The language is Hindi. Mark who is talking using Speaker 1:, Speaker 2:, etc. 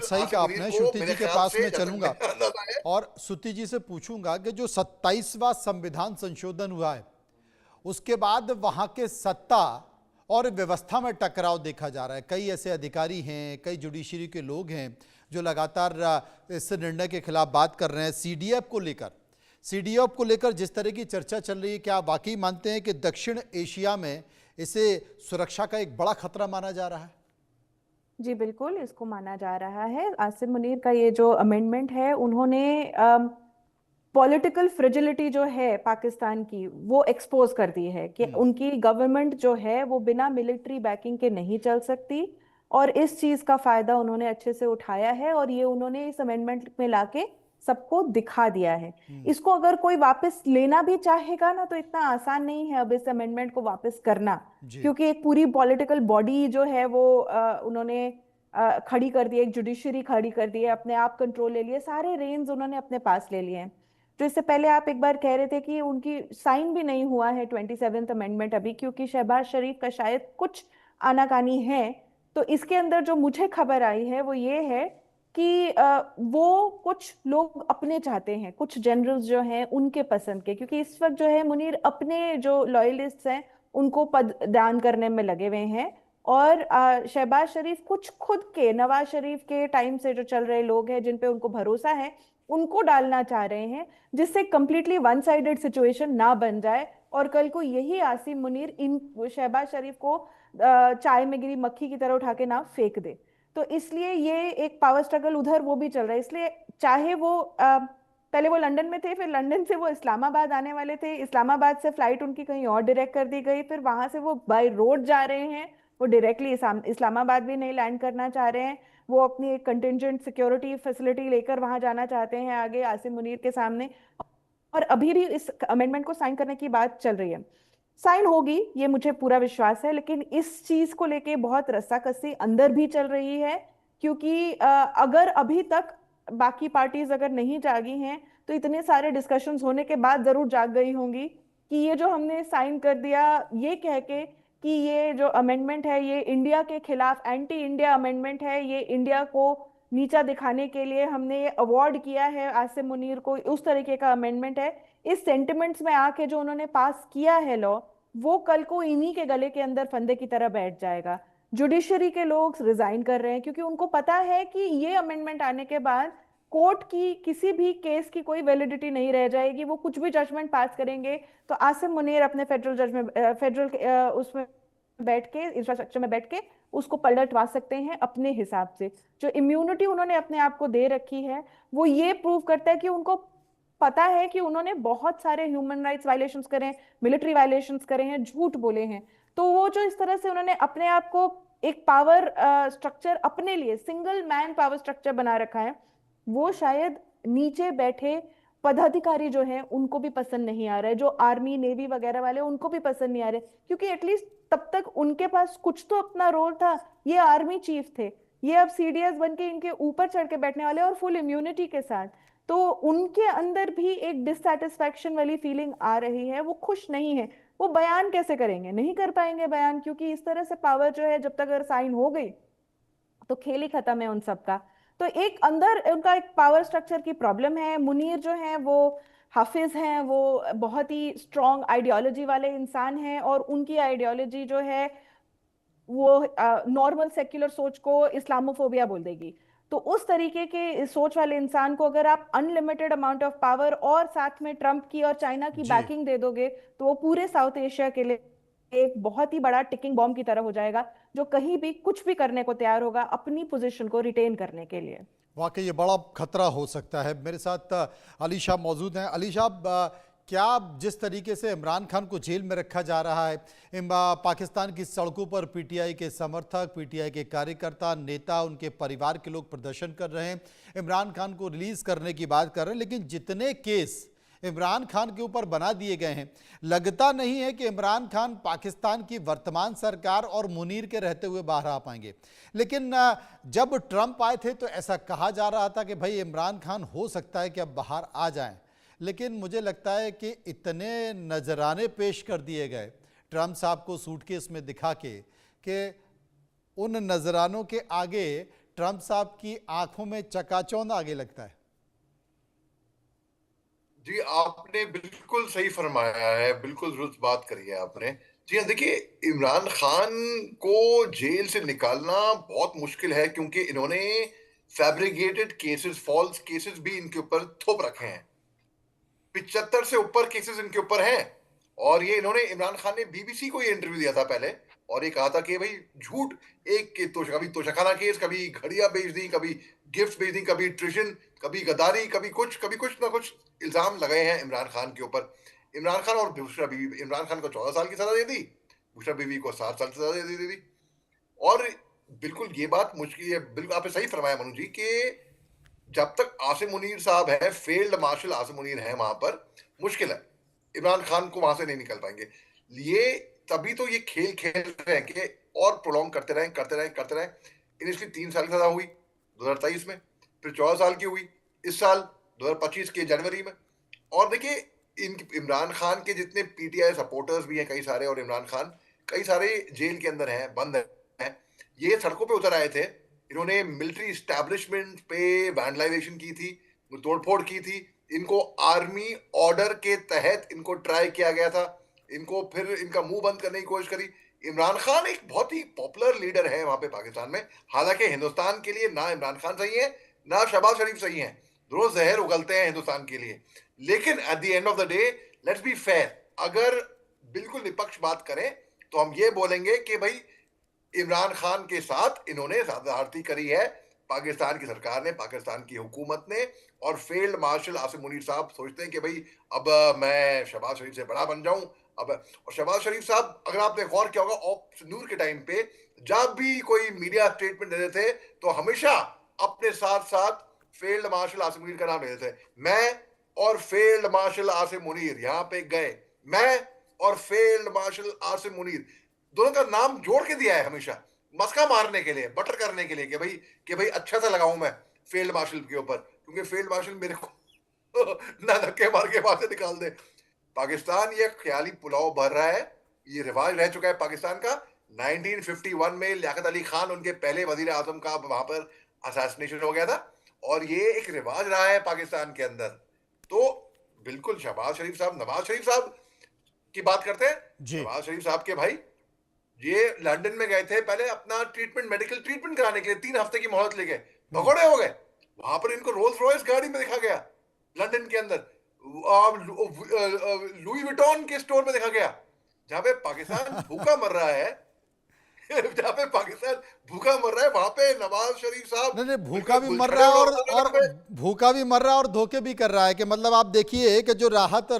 Speaker 1: सही कहा
Speaker 2: आसिम मुनीर
Speaker 1: आपने।
Speaker 2: को
Speaker 1: श्रुति
Speaker 2: मेरे
Speaker 1: जी के
Speaker 2: ख्याल
Speaker 1: पास
Speaker 2: से
Speaker 1: मैं
Speaker 2: जैसा
Speaker 1: चलूंगा
Speaker 2: मेरा अंदाजा है।
Speaker 1: और श्रुति जी से पूछूंगा कि जो 27वां संविधान संशोधन हुआ है उसके बाद वहां के सत्ता और व्यवस्था में टकराव देखा जा रहा है। कई ऐसे अधिकारी हैं, कई जुडिशरी के लोग हैं जो लगातार इस निर्णय के खिलाफ बात कर रहे हैं। सीडीएफ को लेकर जिस तरह की चर्चा चल रही है, क्या आप वाकई मानते हैं कि दक्षिण एशिया में इसे सुरक्षा का एक बड़ा खतरा माना जा रहा है?
Speaker 3: जी बिल्कुल, इसको माना जा रहा है। आसिम मुनीर का ये जो अमेंडमेंट है, उन्होंने पॉलिटिकल फ्रिजिलिटी जो है पाकिस्तान की वो एक्सपोज कर दी है कि उनकी गवर्नमेंट जो है वो बिना मिलिट्री बैकिंग के नहीं चल सकती। और इस चीज का फायदा उन्होंने अच्छे से उठाया है और ये उन्होंने इस अमेंडमेंट में लाके सबको दिखा दिया है। इसको अगर कोई वापस लेना भी चाहेगा ना, तो इतना आसान नहीं है अब इस अमेंडमेंट को वापस करना,
Speaker 1: जी।
Speaker 3: क्योंकि एक पूरी पॉलिटिकल बॉडी जो है वो उन्होंने खड़ी कर दी है, एक जुडिशरी खड़ी कर दी है, अपने आप कंट्रोल ले लिए, सारे रेंज उन्होंने अपने पास ले लिए हैं। तो इससे पहले आप एक बार कह रहे थे कि उनकी साइन भी नहीं हुआ है 27th अमेंडमेंट अभी, क्योंकि शहबाज शरीफ का शायद कुछ आनाकानी है। तो इसके अंदर जो मुझे खबर आई है वो ये है कि वो कुछ लोग अपने चाहते हैं, कुछ जनरल्स जो हैं उनके पसंद के, क्योंकि इस वक्त जो है मुनीर अपने जो लॉयलिस्ट हैं उनको पद दान करने में लगे हुए हैं। और शहबाज शरीफ कुछ खुद के, नवाज शरीफ के टाइम से जो चल रहे लोग हैं जिन पे उनको भरोसा है, उनको डालना चाह रहे हैं, जिससे कंप्लीटली वन साइडेड सिचुएशन ना बन जाए और कल को यही आसिम मुनीर इन शहबाज शरीफ को चाय में गिरी मक्खी की तरह उठा के ना फेंक दे। तो इसलिए ये एक पावर स्ट्रगल उधर वो भी चल रहा है। इसलिए चाहे वो पहले वो लंदन में थे, फिर लंदन से वो इस्लामाबाद आने वाले थे, इस्लामाबाद से फ्लाइट उनकी कहीं और डायरेक्ट कर दी गई, फिर वहां से वो बाय रोड जा रहे हैं, वो डायरेक्टली इस्लामाबाद भी नहीं लैंड करना चाह रहे हैं। वो अपनी एक कंटिजेंट सिक्योरिटी फैसिलिटी लेकर वहां जाना चाहते हैं आगे आसिम मुनीर के सामने। और अभी भी इस अमेंडमेंट को साइन करने की बात चल रही है। साइन होगी ये मुझे पूरा विश्वास है, लेकिन इस चीज को लेके बहुत रस्साकसी अंदर भी चल रही है, क्योंकि अगर अभी तक बाकी पार्टीज अगर नहीं जागी हैं तो इतने सारे डिस्कशंस होने के बाद जरूर जाग गई होंगी कि ये जो हमने साइन कर दिया ये कह के कि ये जो अमेंडमेंट है ये इंडिया के खिलाफ एंटी इंडिया अमेंडमेंट है, ये इंडिया को नीचा दिखाने के लिए हमने ये अवार्ड किया है आसिम मुनीर को, उस तरीके का अमेंडमेंट है। इस सेंटिमेंट्स में आके जो उन्होंने पास किया है लॉ, वो कल को इन्हीं के गले के अंदर फंदे की तरह बैठ जाएगा। जुडिशरी के लोग रिजाइन कर रहे हैं क्योंकि उनको पता है कि ये अमेंडमेंट आने के बाद कोर्ट की किसी भी केस की कोई वैलिडिटी नहीं रह जाएगी। वो कुछ भी जजमेंट पास करेंगे तो आसिम मुनीर अपने फेडरल जज में फेडरल उसमें बैठ के, इंफ्रास्ट्रक्चर में बैठ के उसको पलटवा सकते हैं अपने हिसाब से। जो इम्यूनिटी उन्होंने अपने आप को दे रखी है वो ये प्रूव करता है कि उनको पता है कि उन्होंने बहुत सारे ह्यूमन राइट्स वायलेशंस करे हैं, मिलिट्री वायलेशंस करे हैं, झूठ बोले हैं। तो वो जो इस तरह से उन्होंने अपने आप को एक पावर स्ट्रक्चर अपने लिए, सिंगल मैन पावर स्ट्रक्चर बना रखा है, वो शायद नीचे बैठे पदाधिकारी जो हैं उनको भी पसंद नहीं आ रहा है, जो आर्मी नेवी वगैरह वाले उनको भी पसंद नहीं आ रहे, क्योंकि एटलीस्ट तब तक उनके पास कुछ तो अपना रोल था। ये आर्मी चीफ थे, ये अब सीडीएस बन के इनके ऊपर चढ़ के बैठने वाले और फुल इम्यूनिटी के साथ। तो उनके अंदर भी एक डिससेटिस्फैक्शन वाली फीलिंग आ रही है, वो खुश नहीं है। वो बयान कैसे करेंगे, नहीं कर पाएंगे बयान, क्योंकि इस तरह से पावर जो है जब तक अगर साइन हो गई तो खेल ही खत्म है उन सबका। तो एक अंदर उनका एक पावर स्ट्रक्चर की प्रॉब्लम है। मुनीर जो है वो हाफिज हैं, वो बहुत ही स्ट्रॉन्ग आइडियोलॉजी वाले इंसान हैं और उनकी आइडियोलॉजी जो है वो नॉर्मल सेक्युलर सोच को इस्लामोफोबिया बोल देगी। तो उस तरीके के सोच वाले इंसान को अगर आप अनलिमिटेड अमाउंट ऑफ पावर और साथ में ट्रंप की और चाइना की
Speaker 1: जी।
Speaker 3: बैकिंग दे दोगे तो वो पूरे साउथ एशिया के लिए एक बहुत ही बड़ा टिकिंग बॉम्ब की तरह हो जाएगा, जो कहीं भी कुछ भी करने को तैयार होगा अपनी पोजीशन को रिटेन करने के लिए।
Speaker 1: वाकई ये बड़ा खतरा हो सकता है। मेरे साथ अली शाह मौजूद हैं। अली शाह, क्या जिस तरीके से इमरान खान को जेल में रखा जा रहा है, पाकिस्तान की सड़कों पर पीटीआई के समर्थक, पीटीआई के कार्यकर्ता, नेता, उनके परिवार के लोग प्रदर्शन कर रहे हैं, इमरान खान को रिलीज करने की बात कर रहे हैं, लेकिन जितने केस इमरान खान के ऊपर बना दिए गए हैं, लगता नहीं है कि इमरान खान पाकिस्तान की वर्तमान सरकार और मुनीर के रहते हुए बाहर आ पाएंगे। लेकिन जब ट्रंप आए थे तो ऐसा कहा जा रहा था कि भाई इमरान खान हो सकता है कि अब बाहर आ जाएं, लेकिन मुझे लगता है कि इतने नजराने पेश कर दिए गए ट्रंप साहब को सूटकेस में दिखा के कि उन नजरानों के आगे ट्रंप साहब की आंखों में चकाचौंध आगे लगता है?
Speaker 2: जी, आपने बिल्कुल सही फरमाया है, बिल्कुल दुरुस्त बात करी है आपने। जी हाँ, देखिए, इमरान खान को जेल से निकालना बहुत मुश्किल है क्योंकि इन्होंने फैब्रिकेटेड केसेस, फॉल्स केसेस भी इनके ऊपर थोप रखे हैं। 75 से ऊपर केसेस इनके ऊपर हैं। और ये इन्होंने, इमरान खान ने बीबीसी को ये इंटरव्यू दिया था पहले, और ये कहा था कि भाई झूठ, एक के तो कभी तोशाखाना केस, कभी घड़ियां बेच दी, कभी गिफ्ट बेच दी, कभी ट्रिशन, कभी गद्दारी, कभी कुछ ना कुछ इल्जाम लगाए हैं इमरान खान के ऊपर। इमरान खान और बुशरा बीवी, इमरान खान को 14 साल की सजा दे दी, बुशरा बीवी को 7 साल की सजा दे दी। और बिल्कुल ये बात मुश्किल है, बिल्कुल आपने सही फरमाया मनु जी, कि जब तक आसिम मुनीर साहब है, फील्ड मार्शल आसिम मुनीर है वहां पर, मुश्किल है, इमरान खान को वहां से नहीं निकल पाएंगे ये। तभी तो ये खेल खेल रहे हैं कि और प्रोलॉन्ग करते रहें। इनिशियली 3 साल की सजा हुई 2023 में, फिर 14 साल की हुई इस साल 2025 के जनवरी में। और देखिए, इन इमरान खान के जितने पीटीआई सपोर्टर्स भी हैं कई सारे, और इमरान खान कई सारे जेल के अंदर हैं, बंद हैं। ये सड़कों पे उतर आए थे, इन्होंने मिलिट्री स्टैब्लिशमेंट पे वैंडलाइजेशन की थी, तोड़फोड़ की थी। इनको आर्मी ऑर्डर के तहत इनको ट्राई किया गया था, इनको फिर इनका मुंह बंद करने की कोशिश करी। इमरान खान एक बहुत ही पॉपुलर लीडर है वहां पे पाकिस्तान में। हालांकि हिंदुस्तान के लिए ना इमरान खान सही है, ना शहबाज शरीफ सही है, रोज जहर उगलते हैं हिंदुस्तान के लिए। लेकिन at the end of the day, let's be fair, अगर बिल्कुल निष्पक्ष बात करें तो हम ये बोलेंगे कि भाई इमरान खान के साथ इन्होंने ज्यादती करी है पाकिस्तान की सरकार ने, पाकिस्तान की हुकूमत ने। और फील्ड मार्शल आसिम मुनीर साहब सोचते हैं कि भाई अब मैं शहबाज शरीफ से बड़ा बन जाऊं। अब और शहबाज शरीफ साहब, अगर आपने गौर किया होगा, ऑप्स नूर के टाइम पे जब भी कोई मीडिया स्टेटमेंट देते थे तो हमेशा अपने साथ साथ फील्ड मार्शल आसिम मुनीर का नाम लेते थे। मैं और फील्ड मार्शल आसिम मुनीर यहाँ पे गए, मैं और फील्ड मार्शल आसिम मुनीर, दोनों का नाम जोड़ के दिया है हमेशा, मस्का मारने के लिए, बटर करने के लिए, कि भाई अच्छा सा लगाऊं मैं फील्ड मार्शल के ऊपर, क्योंकि फील्ड मार्शल मेरे को ना धक्के मार के वहां से निकाल दे। पाकिस्तान ये ख्याली पुलाव भर रहा है, ये रिवाज रह चुका है पाकिस्तान का। 1951 में लियाकत अली खान, उनके पहले वजीर आजम का वहां पर असैसिनेशन हो गया था, और ये एक रिवाज रहा है पाकिस्तान के अंदर। तो बिल्कुल शहबाज शरीफ साहब, नवाज शरीफ साहब की बात करते हैं।
Speaker 1: जी।
Speaker 2: नवाज शरीफ साहब के भाई ये लंदन में गए थे पहले अपना ट्रीटमेंट, मेडिकल ट्रीटमेंट कराने के लिए, 3 हफ्ते की मोहलत लेके भगोड़े हो गए। वहां पर इनको रोल्स रॉयस गाड़ी में देखा गया लंदन के अंदर, लुई विटॉन के स्टोर में देखा गया, जहां पे पाकिस्तान भूखा मर रहा है। जहां पे पाकिस्तान भूखा मर रहा है, वहां पे नवाज शरीफ साहब
Speaker 1: नहीं नहीं, भूखा भी मर रहा है और भूखा भी मर रहा है और धोखे भी कर रहा है। कि मतलब आप देखिए कि जो राहत